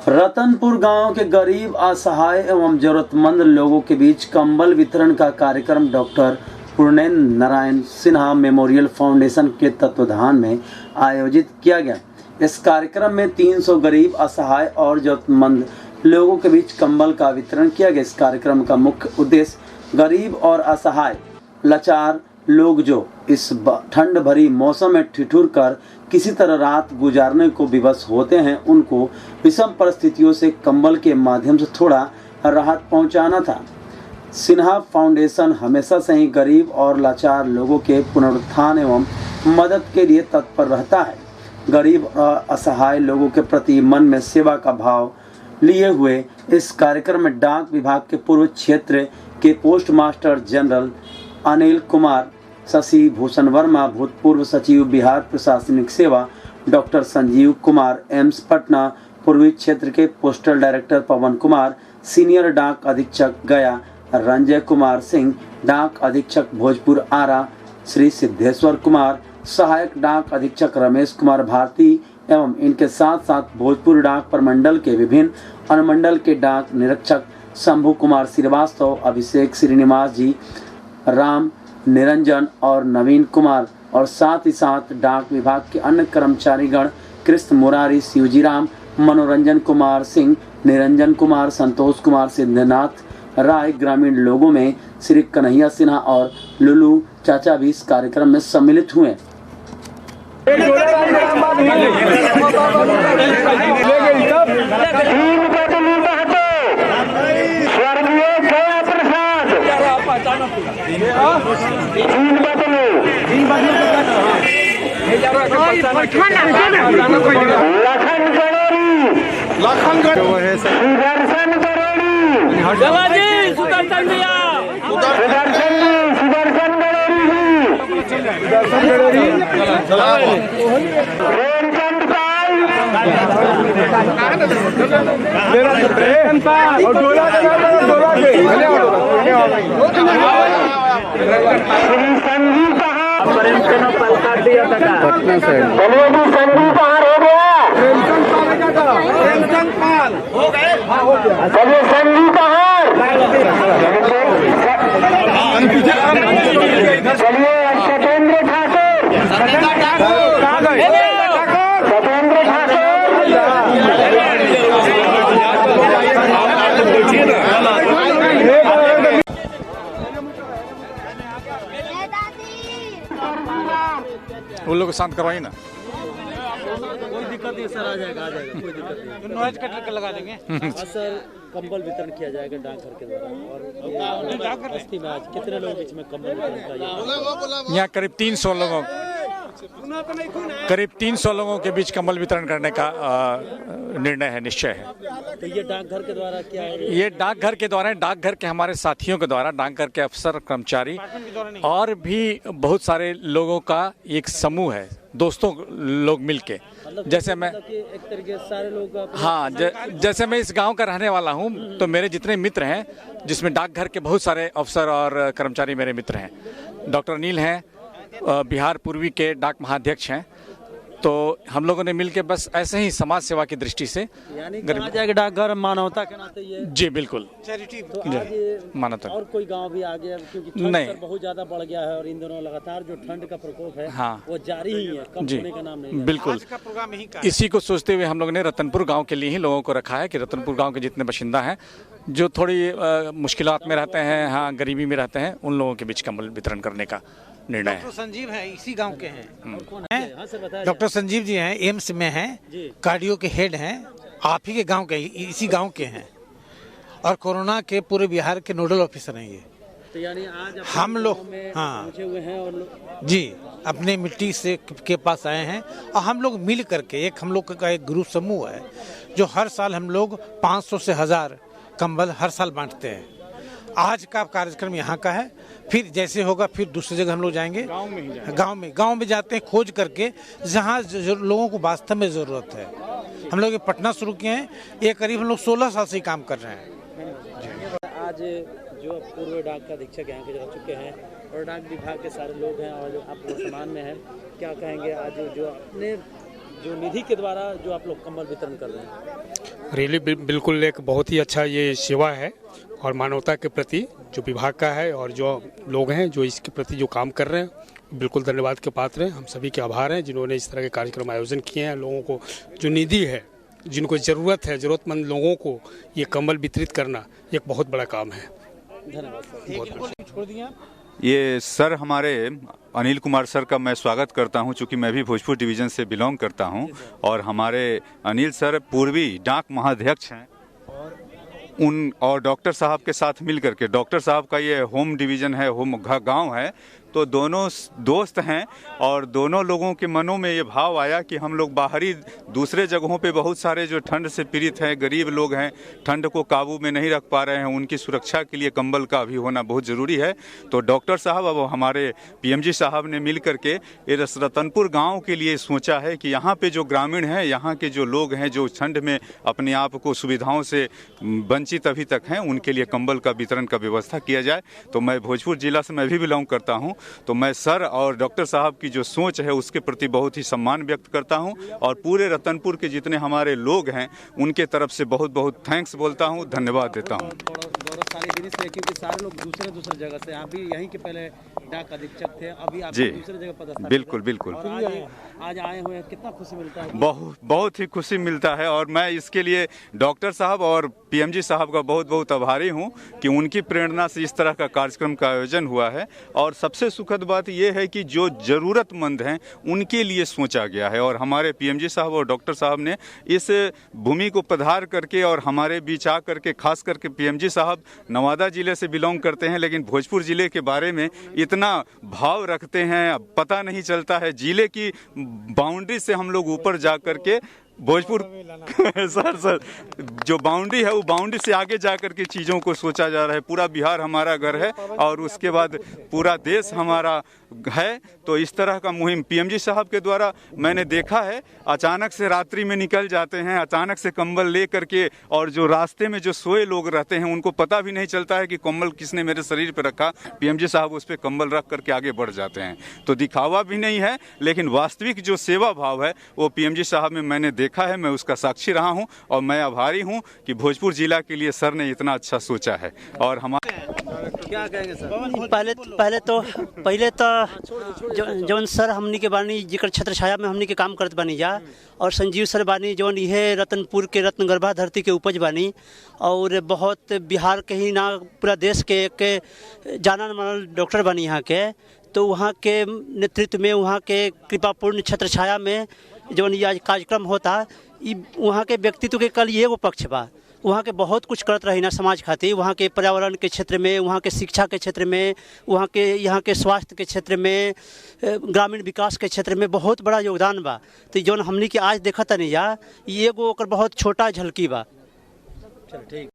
रतनपुर गांव के गरीब, असहाय एवं जरूरतमंद लोगों के बीच कंबल वितरण का कार्यक्रम doctor Purnendra Narayan Sinha memorial foundation के तत्वाधान में आयोजित किया गया। इस कार्यक्रम में 300 गरीब, असहाय और जरूरतमंद लोगों के बीच कंबल का वितरण किया गया। इस कार्यक्रम का मुख्य उद्देश्य गरीब और असहाय लाचार लोग जो इस ठंड भरी मौसम में ठिठुर कर किसी तरह रात गुजारने को विवश होते हैं, उनको विषम परिस्थितियों से कंबल के माध्यम से थोड़ा राहत पहुंचाना था। सिन्हा फाउंडेशन हमेशा से ही गरीब और लाचार लोगों के पुनरुत्थान एवं मदद के लिए तत्पर रहता है। गरीब और असहाय लोगों के प्रति मन में सेवा का भाव लिए हुए इस कार्यक्रम में डाक विभाग के पूर्व क्षेत्र के post master general Anil Kumar, Shashi Bhushan Verma, भूतपूर्व सचिव बिहार प्रशासनिक सेवा डॉक्टर संजीव कुमार, एम्स पटना पूर्वी क्षेत्र के पोस्टल डायरेक्टर पवन कुमार, सीनियर डाक अधीक्षक गया रंजय कुमार सिंह, डाक अधीक्षक भोजपुर आरा श्री सिद्धेश्वर कुमार, सहायक डाक अधीक्षक रमेश कुमार भारती एवं इनके साथ साथ भोजपुर डाक प्रमंडल के विभिन्न अनुमंडल के डाक निरीक्षक शंभू कुमार श्रीवास्तव, अभिषेक श्रीनिवास जी, राम निरंजन और नवीन कुमार और साथ ही साथ डाक विभाग के अन्य कर्मचारीगण कृष्ण मुरारी, शिवजीराम, मनोरंजन कुमार सिंह, निरंजन कुमार, संतोष कुमार, सिद्धनाथ राय, ग्रामीण लोगों में श्री कन्हैया सिन्हा और लुलू चाचा भी इस कार्यक्रम में सम्मिलित हुए। पटना से उन लोग को शांत करवाइए ना। कोई दिक्कत नहीं सर, आ जाएगा कोई दिक्कत नहीं। नॉइज कटर लगा देंगे। सर कंबल वितरण किया जाएगा डाकघर के द्वारा और बस्ती में आज कितने लोग बीच में कंबल वितरण का यहाँ करीब 300 लोगों के बीच कंबल वितरण करने का निर्णय है, निश्चय है। तो ये डाकघर के द्वारा क्या है? ये डाकघर के द्वारा, डाकघर के हमारे साथियों के द्वारा, डाकघर के अफसर, कर्मचारी और भी बहुत सारे लोगों का एक समूह है, दोस्तों लोग मिलके। जैसे मैं एक तरीके से सारे लोग हाँ, जैसे मैं इस गांव का रहने वाला हूं, तो मेरे जितने मित्र हैं, जिसमें डाकघर के बहुत सारे अफसर और कर्मचारी मेरे मित्र हैं। डॉक्टर अनिल हैं, बिहार पूर्वी के डाक महाध्यक्ष हैं। तो हम लोगों ने मिलके बस ऐसे ही समाज सेवा की दृष्टि से जाएगा डाकघर मानवता के नाते ये। जी बिल्कुल, तो आज मानवता। और कोई गांव भी आ गया क्योंकि ठंड बहुत ज्यादा बढ़ गया है और इन दिनों लगातार जो ठंड का प्रकोप है हाँ, वो जारी ही है, कम होने का नाम नहीं। बिल्कुल, इसी को सोचते हुए हम लोगों ने रतनपुर गाँव के लिए ही लोगों को रखा है कि रतनपुर गाँव के जितने बाशिंदा हैं जो थोड़ी मुश्किलात में रहते हैं, हाँ गरीबी में रहते हैं, उन लोगों के बीच कंबल वितरण करने का निर्णय है। डॉक्टर संजीव हैं, इसी गांव के हैं। डॉक्टर संजीव जी हैं, एम्स में हैं, कार्डियो के हेड हैं, आप ही के गांव के, इसी गांव के हैं और कोरोना के पूरे बिहार के नोडल ऑफिसर हैं ये। तो यानी आज हम लोग हाँ हुए हैं और जी अपने मिट्टी से के पास आए हैं और हम लोग मिल करके हम लोग का एक ग्रुप समूह है जो हर साल हम लोग 500 से 1000 कंबल हर साल बांटते हैं। आज का कार्यक्रम यहाँ का है, फिर जैसे होगा फिर दूसरी जगह हम लोग जाएंगे, गांव में जाते हैं खोज करके जहाँ लोगों को वास्तव में ज़रूरत है। हम लोग ये पटना शुरू किए हैं, ये करीब हम लोग 16 साल से काम कर रहे हैं। आज जो पूर्व डाक का अधीक्षक यहाँ के रह चुके हैं और डाक विभाग के सारे लोग हैं और जो आप वर्तमान में हैं, क्या कहेंगे आज जो अपने जो निधि के द्वारा जो आप लोग कंबल वितरण कर रहे हैं? रियली बिल्कुल एक बहुत ही अच्छा ये सेवा है और मानवता के प्रति जो विभाग का है और जो लोग हैं जो इसके प्रति जो काम कर रहे हैं बिल्कुल धन्यवाद के पात्र हैं। हम सभी के आभार हैं जिन्होंने इस तरह के कार्यक्रम आयोजन किए हैं। लोगों को जो निधि है, जिनको ज़रूरत है, ज़रूरतमंद लोगों को ये कंबल वितरित करना एक बहुत बड़ा काम है। धन्यवाद सर। छोड़ दिया ये सर हमारे अनिल कुमार सर का मैं स्वागत करता हूं, चूंकि मैं भी भोजपुर डिवीज़न से बिलोंग करता हूं और हमारे अनिल सर पूर्वी डाक महाध्यक्ष हैं और डॉक्टर साहब के साथ मिल करके, डॉक्टर साहब का ये होम डिवीज़न है, होम गांव है, तो दोनों दोस्त हैं और दोनों लोगों के मनों में ये भाव आया कि हम लोग बाहरी दूसरे जगहों पे बहुत सारे जो ठंड से पीड़ित हैं, गरीब लोग हैं, ठंड को काबू में नहीं रख पा रहे हैं, उनकी सुरक्षा के लिए कंबल का भी होना बहुत ज़रूरी है। तो डॉक्टर साहब अब हमारे पीएमजी साहब ने मिल करके ये रतनपुर गाँव के लिए सोचा है कि यहाँ पे जो ग्रामीण हैं, यहाँ के जो लोग हैं जो ठंड में अपने आप को सुविधाओं से वंचित अभी तक हैं, उनके लिए कंबल का वितरण का व्यवस्था किया जाए। तो मैं भोजपुर जिला से मैं भी बिलोंग करता हूँ, तो मैं सर और डॉक्टर साहब की जो सोच है उसके प्रति बहुत ही सम्मान व्यक्त करता हूं और पूरे रतनपुर के जितने हमारे लोग हैं उनके तरफ से बहुत बहुत थैंक्स बोलता हूं, धन्यवाद देता हूं। गौरवशाली दिन इसलिए क्योंकि सारे लोग दूसरे जगह से, आप भी यहीं के पहले डाक अधीक्षक थे, अभी आप जी दूसरे जगह पदस्थापित बिल्कुल बिल्कुल आज आए हुए हैं, कितना खुशी मिलता है? बहुत ही खुशी मिलता है और मैं इसके लिए डॉक्टर साहब और पीएमजी साहब का बहुत बहुत आभारी हूं कि उनकी प्रेरणा से इस तरह का कार्यक्रम का आयोजन हुआ है। और सबसे सुखद बात यह है कि जो ज़रूरतमंद हैं उनके लिए सोचा गया है और हमारे पीएमजी साहब और डॉक्टर साहब ने इस भूमि को पधार करके और हमारे बीच आ करके, खास करके पीएमजी साहब नवादा जिले से बिलोंग करते हैं लेकिन भोजपुर जिले के बारे में इतना भाव रखते हैं, पता नहीं चलता है। जिले की बाउंड्री से हम लोग ऊपर जा करके भोजपुर सर जो बाउंड्री है वो बाउंड्री से आगे जा कर के चीज़ों को सोचा जा रहा है। पूरा बिहार हमारा घर है और उसके बाद पूरा देश हमारा है। तो इस तरह का मुहिम पीएमजी साहब के द्वारा मैंने देखा है। अचानक से रात्रि में निकल जाते हैं, अचानक से कंबल ले करके, और जो रास्ते में जो सोए लोग रहते हैं उनको पता भी नहीं चलता है कि कंबल किसने मेरे शरीर पर रखा। पीएमजी साहब उस पर कंबल रख करके आगे बढ़ जाते हैं। तो दिखावा भी नहीं है लेकिन वास्तविक जो सेवा भाव है वो पीएमजी साहब में मैंने देखा है, मैं उसका साक्षी रहा हूं और मैं आभारी हूं कि भोजपुर जिला के लिए सर ने इतना अच्छा सोचा है। और हमारे क्या कहेंगे सर? पहले तो जौन सर हमनी के बानी जिकर छत्र छाया में हमनी के काम करत बानी जा, और संजीव सर बानी जौन इहे रतनपुर के रत्नगर्भा धरती के उपज बानी और बहुत बिहार के ही ना पूरा देश के एक जाना मानल डॉक्टर बानी यहाँ के। तो वहाँ के नेतृत्व में, वहाँ के कृपापूर्ण छत्र छाया में जौन ये आज कार्यक्रम होता, वहाँ के व्यक्तित्व के कल एगो पक्ष बा। वहाँ के बहुत कुछ करत रही ना समाज खातिर, वहाँ के पर्यावरण के क्षेत्र में, वहाँ के शिक्षा के क्षेत्र में, वहाँ के यहाँ के स्वास्थ्य के क्षेत्र में, ग्रामीण विकास के क्षेत्र में बहुत बड़ा योगदान बा। तो जौन हमनी के आज देखत नहीं जा, ये एगो ओकर बहुत छोटा झलकी बा। चल ठीक।